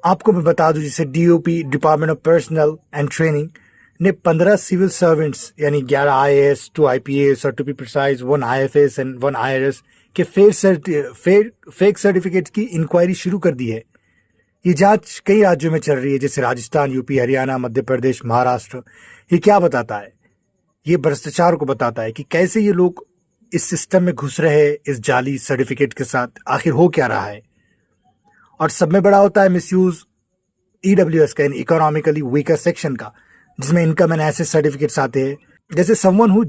आपको मैं बता दूं, जैसे DOP, department of personnel and training ने 15 सिविल सर्वेंट्स यानी 11 आईएएस, 2 आईपीएस और to be precise 1 IFS and 1 IRS के फेक सर्टिफिकेट की इंक्वायरी शुरू कर दी है। ये जांच कई राज्यों में चल रही है, जैसे राजस्थान, यूपी, हरियाणा, मध्य प्रदेश, महाराष्ट्र। ये क्या बताता है? ये भ्रष्टाचार को बताता है कि कैसे ये लोग इस सिस्टम में घुस रहे हैं इस जाली सर्टिफिकेट के साथ। आखिर हो क्या रहा है? और सब में बड़ा होता है मिसयूज ईडब्ल्यूएस का, इकोनॉमिकली वीकर सेक्शन का, जिसमें इनकम एंड एसेट सर्टिफिकेट्स आते हैं। जैसे someone who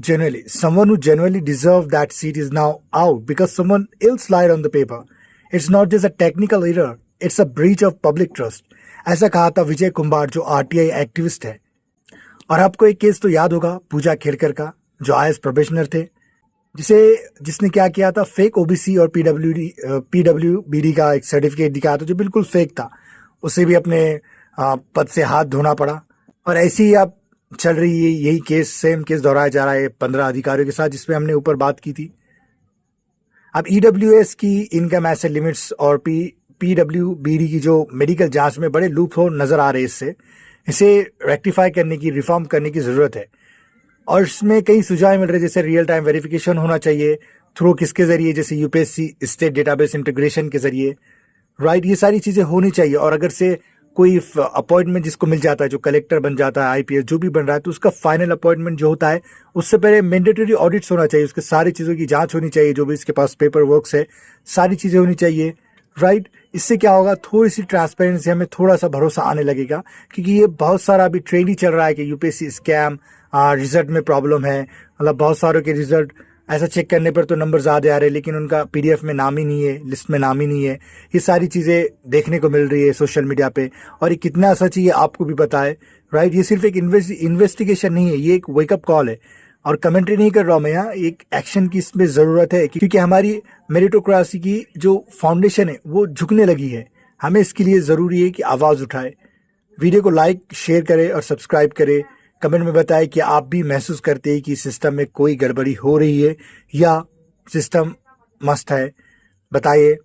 genuinely deserve that seat is now out because someone else lied on the paper. It's not just a technical error, it's a breach of public trust. ऐसा कहा था विजय कुंभार, जो RTI activist है। और आपको एक केस तो याद होगा पूजा खेड़कर का, जो आईएएस प्रोबेशनर थे, जिसने क्या किया था, फेक ओबीसी और पीडब्ल्यूबीडी का एक सर्टिफिकेट दिखाया था जो बिल्कुल फेक था। उसे भी अपने पद से हाथ धोना पड़ा। और ऐसे ही अब चल रही है यही केस, सेम केस दोहराया जा रहा है 15 अधिकारियों के साथ, जिसमें हमने ऊपर बात की थी। अब ईडब्ल्यूएस की इनकम एसेट लिमिट्स और पीडब्ल्यूबीडी की जो मेडिकल जांच में बड़े लूप होल नजर आ रहे हैं। इसे रेक्टिफाई करने की, रिफॉर्म करने की जरूरत है। और इसमें कई सुझाव मिल रहे हैं, जैसे रियल टाइम वेरिफिकेशन होना चाहिए थ्रू किसके जरिए, जैसे यूपीएससी स्टेट डेटाबेस इंटीग्रेशन के जरिए, राइट। ये सारी चीजें होनी चाहिए। और अगर से कोई अपॉइंटमेंट जिसको मिल जाता है, जो कलेक्टर बन जाता है, आईपीएस जो भी बन रहा है, तो उसका फाइनल अपॉइंटमेंट जो होता है उससे पहले मैंडेटरी ऑडिट्स होना चाहिए। उसके सारी चीज़ों की जांच होनी चाहिए, जो भी इसके पास पेपर वर्क्स है, सारी चीज़ें होनी चाहिए, राइट। इससे क्या होगा, थोड़ी सी ट्रांसपेरेंसी, हमें थोड़ा सा भरोसा आने लगेगा। क्योंकि ये बहुत सारा अभी ट्रेंड ही चल रहा है कि यूपीएससी स्कैम, रिजल्ट में प्रॉब्लम है। मतलब बहुत सारों के रिजल्ट ऐसा चेक करने पर तो नंबर ज़्यादा आ रहे हैं, लेकिन उनका पीडीएफ में नाम ही नहीं है, लिस्ट में नाम ही नहीं है। ये सारी चीज़ें देखने को मिल रही है सोशल मीडिया पे। और ये कितना सच है ये आपको भी पता है, राइट। ये सिर्फ एक इन्वेस्टिगेशन नहीं है, ये एक वेकअप कॉल है। और कमेंट्री नहीं कर रहा हूँ मैं यहाँ, एक एक्शन की इसमें ज़रूरत है, क्योंकि हमारी मेरिटोक्रेसी की जो फाउंडेशन है वो झुकने लगी है। हमें इसके लिए ज़रूरी है कि आवाज़ उठाए। वीडियो को लाइक, शेयर करें और सब्सक्राइब करें। कमेंट में बताएं कि आप भी महसूस करते हैं कि सिस्टम में कोई गड़बड़ी हो रही है या सिस्टम मस्त है। बताइए।